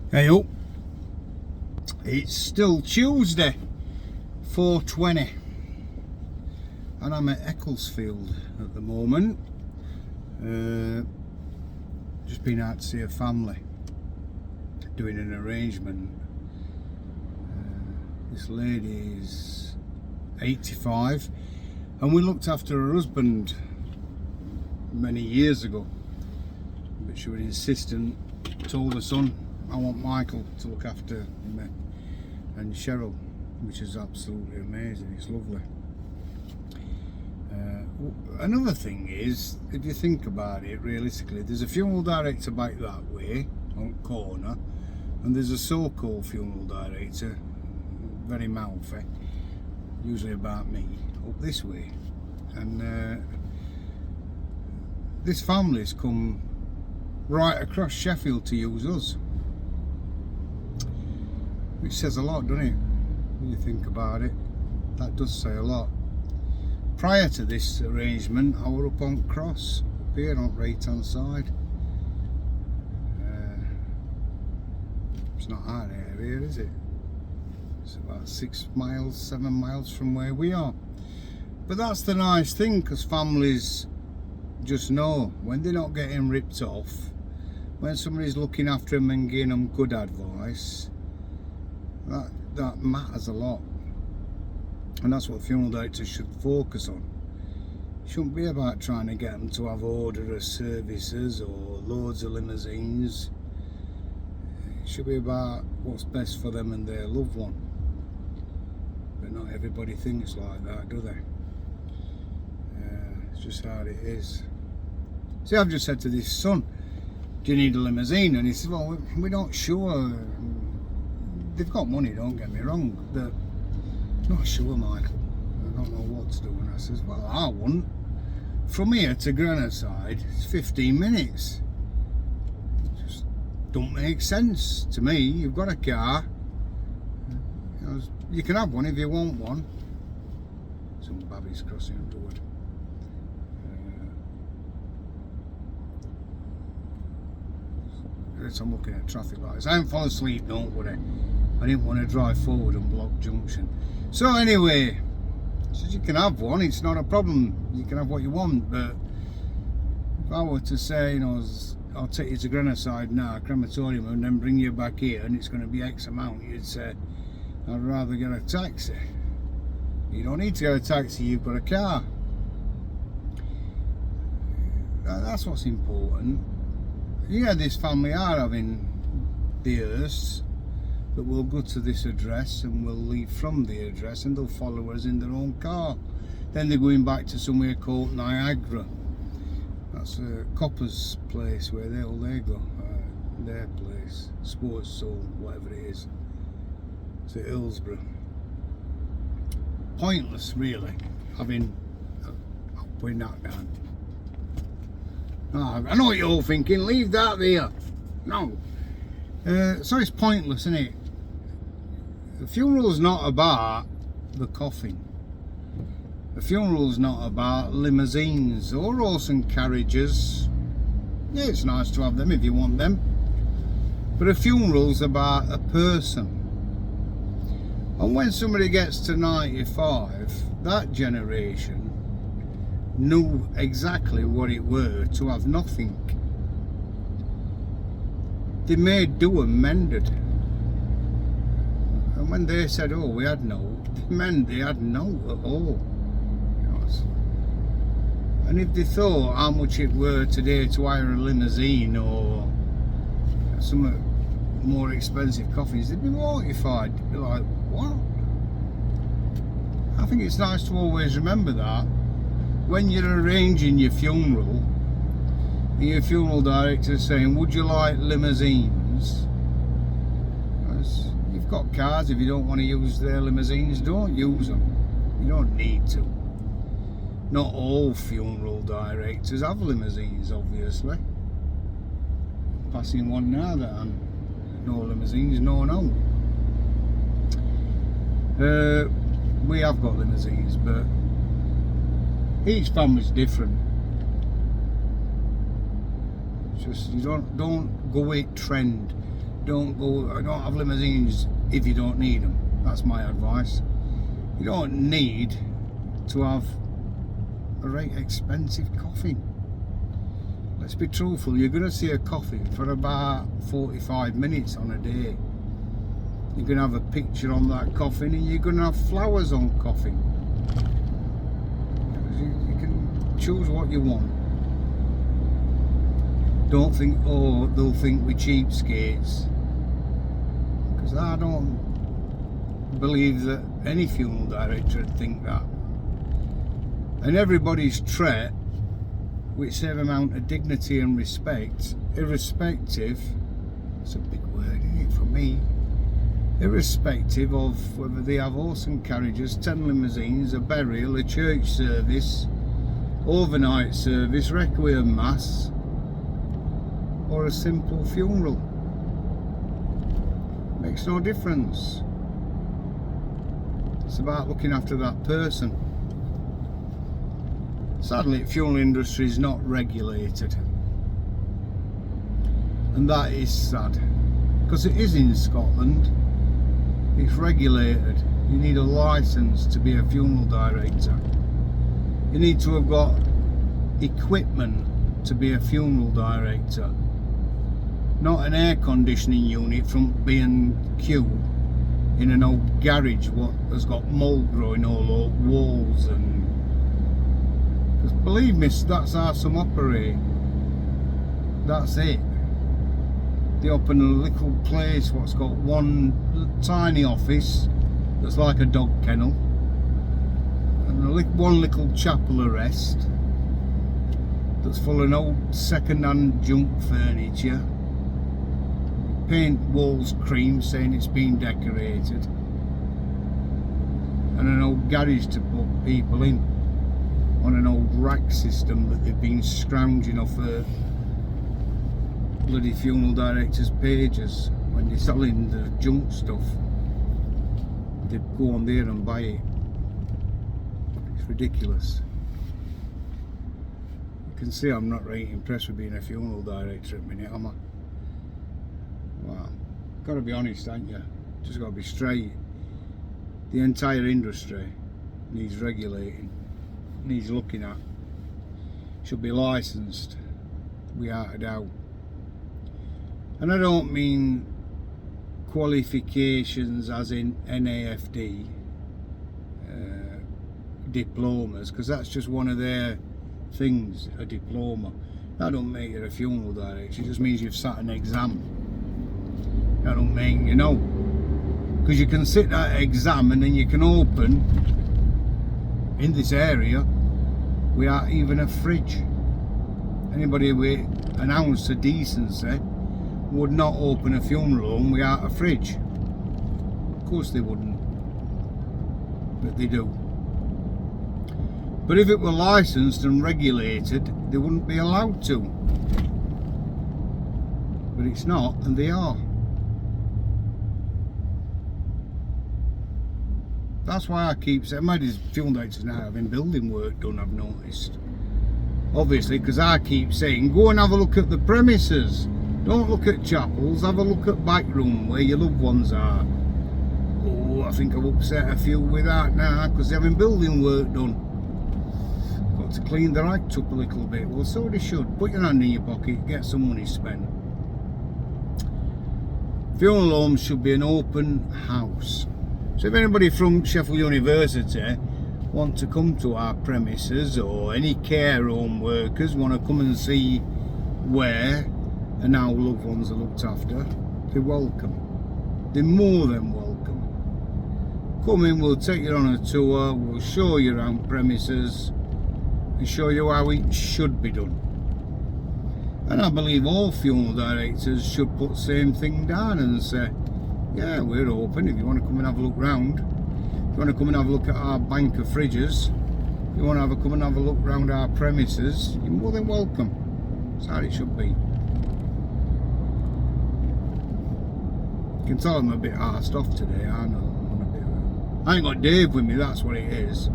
Hey up, it's still Tuesday, 4:20, and I'm at Ecclesfield at the moment. Just been out to see a family, doing an arrangement. This lady is 85, and we looked after her husband many years ago, but she was insistent, told her son, I want Michael to look after me and Cheryl, which is absolutely amazing. It's lovely. Another thing is, if you think about it realistically, there's a funeral director back that way on corner, and there's a so-called funeral director, very mouthy, usually about me, up this way. And this family's come right across Sheffield to use us, which says a lot, doesn't it, when you think about it? That does say a lot. Prior to this arrangement, I was up on Cross, up here on the right hand side. It's not our area, is it? It's about 6 miles, 7 miles from where we are. But that's the nice thing, because families just know when they're not getting ripped off, when somebody's looking after them and giving them good advice, that matters a lot. And that's what funeral directors should focus on. It shouldn't be about trying to get them to have order of services or loads of limousines. It should be about what's best for them and their loved one. But not everybody thinks like that, do they? It's just how it is. See, I've just said to this son, do you need a limousine? And he says, well, we're not sure. They've got money, don't get me wrong, but not sure, Michael. I don't know what to do. And I says, well, I wouldn't. From here to Grenoside, it's 15 minutes. It just don't make sense to me. You've got a car. You can have one if you want one. Some babbies crossing the road. I'm looking at traffic lights. I haven't fallen asleep, don't worry. I didn't want to drive forward and block junction. So anyway, says you can have one, it's not a problem. You can have what you want, but if I were to say, you know, I'll take you to Grenoside now, crematorium, and then bring you back here, and it's going to be X amount, you'd say, I'd rather get a taxi. You don't need to get a taxi, you've got a car. That's what's important. Yeah, this family are having the hearse, but we'll go to this address and we'll leave from the address, and they'll follow us in their own car. Then they're going back to somewhere called Niagara. That's a copper's place where they go, their place, Sports Soul, whatever it is. It's at Hillsborough. Pointless, really, having putting that down. Oh, I know what you're all thinking, leave that there. No. So it's pointless, isn't it? The funeral's not about the coffin. The funeral's not about limousines or horse and carriages. Yeah, it's nice to have them if you want them. But a funeral's about a person. And when somebody gets to 95, that generation knew exactly what it were to have nothing. They made do and mended. And when they said, oh, we had no, it meant they had no at all. You know, and if they thought how much it were today to hire a limousine or some more expensive coffees, they'd be mortified. They'd be like, what? I think it's nice to always remember that when you're arranging your funeral, and your funeral director is saying, would you like limousines? Because you've got cars. If you don't want to use their limousines, don't use them. You don't need to. Not all funeral directors have limousines, obviously. Passing one now that no limousines, no. We have got limousines, but each family's different. Just you don't go with trend. don't have limousines if you don't need them. That's my advice. You don't need to have a right expensive coffin. Let's be truthful, you're going to see a coffin for about 45 minutes on a day. You're going to have a picture on that coffin, and you're going to have flowers on coffin. You can choose what you want. Don't think, oh, they'll think we're cheapskates, because I don't believe that any funeral director would think that. And everybody's treat with the same amount of dignity and respect, irrespective, it's a big word, isn't it, for me, irrespective of whether they have horse and carriages, 10 limousines, a burial, a church service, overnight service, requiem mass, or a simple funeral. Makes no difference. It's about looking after that person. Sadly, the funeral industry is not regulated, and that is sad, because it is in Scotland. It's regulated. You need a license to be a funeral director. You need to have got equipment to be a funeral director, not an air conditioning unit from B&Q in an old garage what has got mould growing all over walls. And because believe me, that's how some operate. That's it. They open a little place what's got one tiny office that's like a dog kennel, and one little chapel of rest that's full of old second-hand junk furniture. Paint walls cream saying it's been decorated, and an old garage to put people in on an old rack system that they've been scrounging off bloody funeral directors' pages when they're selling the junk stuff. They go on there and buy it. It's ridiculous. You can see I'm not right impressed with being a funeral director at the minute, am I? Well, got to be honest, ain't you? Just got to be straight. The entire industry needs regulating, needs looking at. Should be licensed, without a doubt. And I don't mean qualifications as in NAFD diplomas, because that's just one of their things, a diploma. That don't make you a funeral director. It just means you've sat an exam. That don't make you know, because you can sit that exam and then you can open in this area without even a fridge. Anybody with an ounce of decency would not open a funeral home without a fridge. Of course they wouldn't, but they do. But if it were licensed and regulated, they wouldn't be allowed to. But it's not, and they are. That's why I keep saying, these funeral directors now having building work done, I've noticed. Obviously, because I keep saying, go and have a look at the premises. Don't look at chapels, have a look at back room where your loved ones are. Oh, I think I've upset a few with that now, because they're having building work done. Got to clean their act up a little bit. Well, so they should. Put your hand in your pocket, get some money spent. Funeral homes should be an open house. So if anybody from Sheffield University want to come to our premises, or any care home workers want to come and see where and how loved ones are looked after, they're welcome. They're more than welcome. Come in, we'll take you on a tour, we'll show you around premises and show you how it should be done. And I believe all funeral directors should put the same thing down and say, yeah, we're open if you want to come and have a look round. If you want to come and have a look at our bank of fridges, if you want to come and have a look round our premises, you're more than welcome. That's how it should be. You can tell I'm a bit arsed off today, I know. I ain't got Dave with me, that's what it is.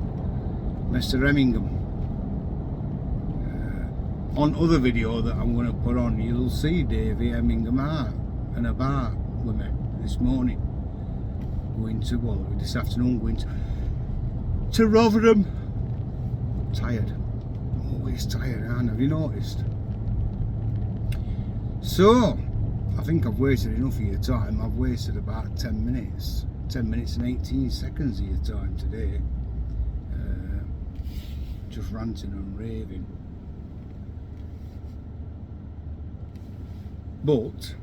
Mr. Hemmingham. On other video that I'm going to put on, you'll see Davey Hemmingham out and about. with me this morning. Going to, well, this afternoon, going to Rotherham. Tired. I'm always tired, aren't I? Have you noticed? So, I think I've wasted enough of your time. I've wasted about 10 minutes. 10 minutes and 18 seconds of your time today. Just ranting and raving. But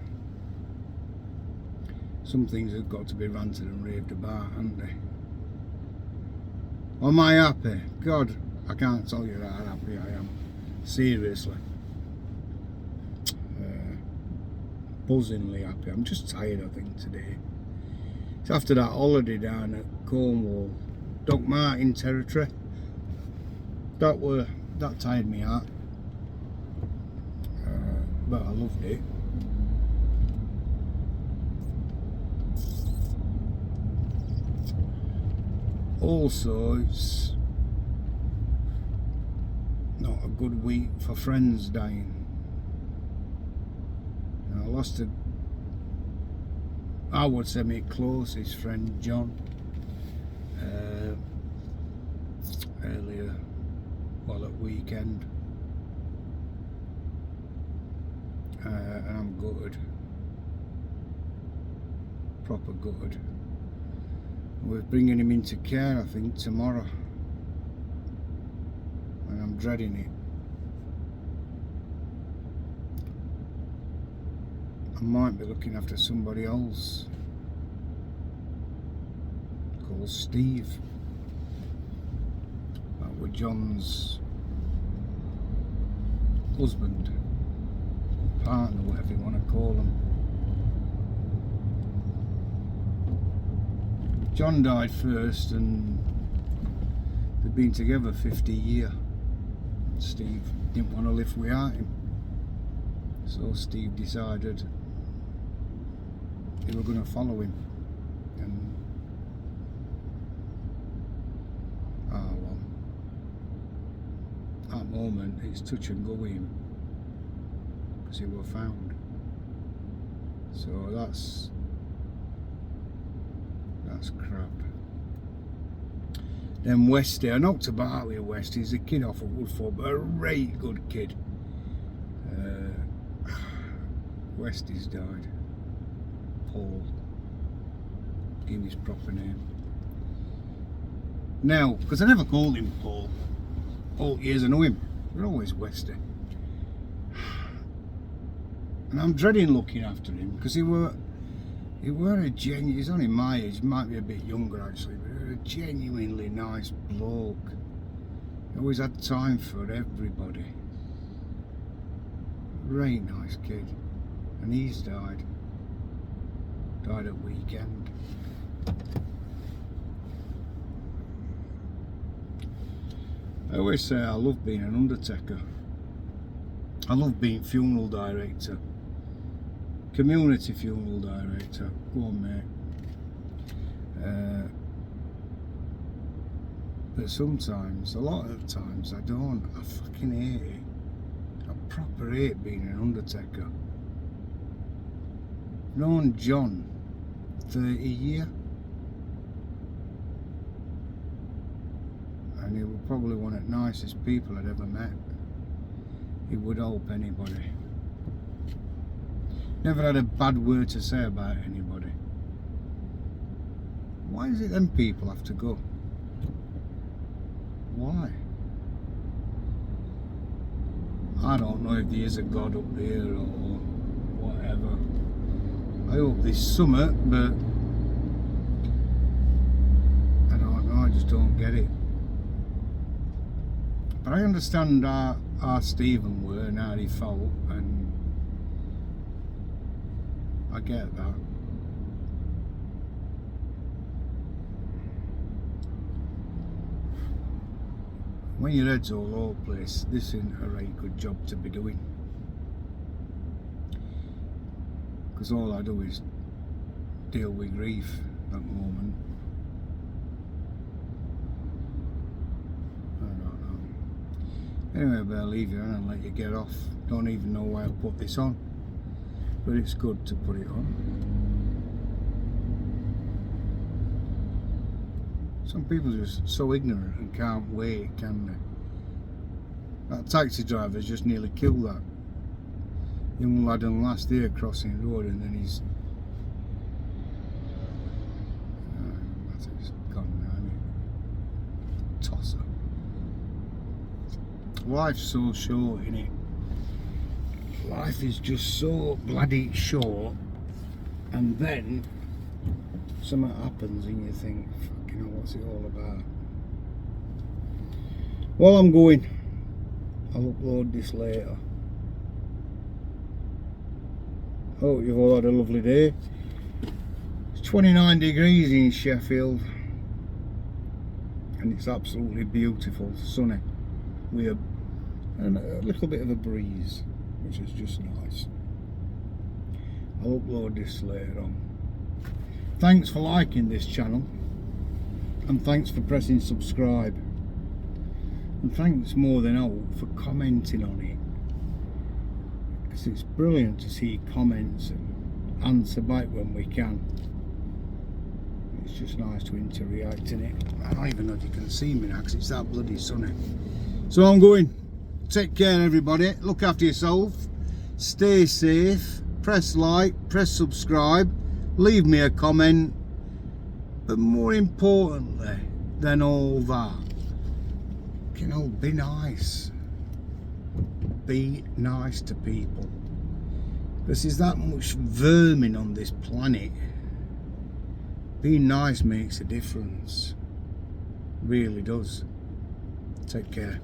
some things have got to be ranted and raved about, haven't they? Am I happy? God, I can't tell you how happy I am. Seriously. Buzzingly happy. I'm just tired, I think, today. It's after that holiday down at Cornwall, Doc Martin territory. That tired me out. But I loved it. Also, it's not a good week for friends dying. I lost I would say my closest friend, John, earlier, well, at weekend. And I'm gutted. Proper gutted. We're bringing him into care, I think, tomorrow. And I'm dreading it. I might be looking after somebody else called Steve. That was John's husband, partner, whatever you want to call him. John died first, and they'd been together 50 years. Steve didn't want to live without him, so Steve decided they were going to follow him. And well, at the moment it's touch and go with him because he were found. So that's crap. Then Westy, I knocked about with Westy. He's a kid off of Woodford, but a right good kid. Westy's died. Paul, give him his proper name. Now, because I never called him Paul. All years I know him, they're always Westy. And I'm dreading looking after him because he were a genuine, he's only my age, might be a bit younger actually, but he was a genuinely nice bloke. He always had time for everybody. Right nice kid. And he's died. Died at weekend. I always say I love being an undertaker. I love being funeral director. Community funeral director. Go on, mate. But sometimes, a lot of times, I don't. I fucking hate it. I proper hate being an undertaker. I've known John 30 years. And he was probably one of the nicest people I'd ever met. He would help anybody. Never had a bad word to say about anybody. Why is it them people have to go? Why? I don't know if there is a God up there or whatever. I hope there's something, but I don't know, I just don't get it. But I understand how Stephen were and how he felt, and I get that. When your head's all over the place, this isn't a right good job to be doing. Because all I do is deal with grief at the moment. I don't know. Anyway, I better leave you and let you get off. Don't even know why I put this on, but it's good to put it on. Some people are just so ignorant and can't wait, can they? That taxi driver's just nearly killed that young lad on last year crossing the road, and then he's gone now, isn't he? Tosser. Life's so short, innit? Life is just so bloody short, and then something happens and you think, fucking hell, what's it all about? Well, I'm going. I'll upload this later. Hope you've all had a lovely day. It's 29 degrees in Sheffield and it's absolutely beautiful, sunny, with a little bit of a breeze, which is just nice. I'll upload this later on. Thanks for liking this channel, and thanks for pressing subscribe, and thanks more than all for commenting on it, because it's brilliant to see comments and answer back when we can. It's just nice to interact in it. I don't even know if you can see me now because it's that bloody sunny. So I'm going. Take care everybody, look after yourself, stay safe, press like, press subscribe, leave me a comment, but more importantly than all that, you know, be nice. Be nice to people. Because there's that much vermin on this planet. Being nice makes a difference. Really does. Take care.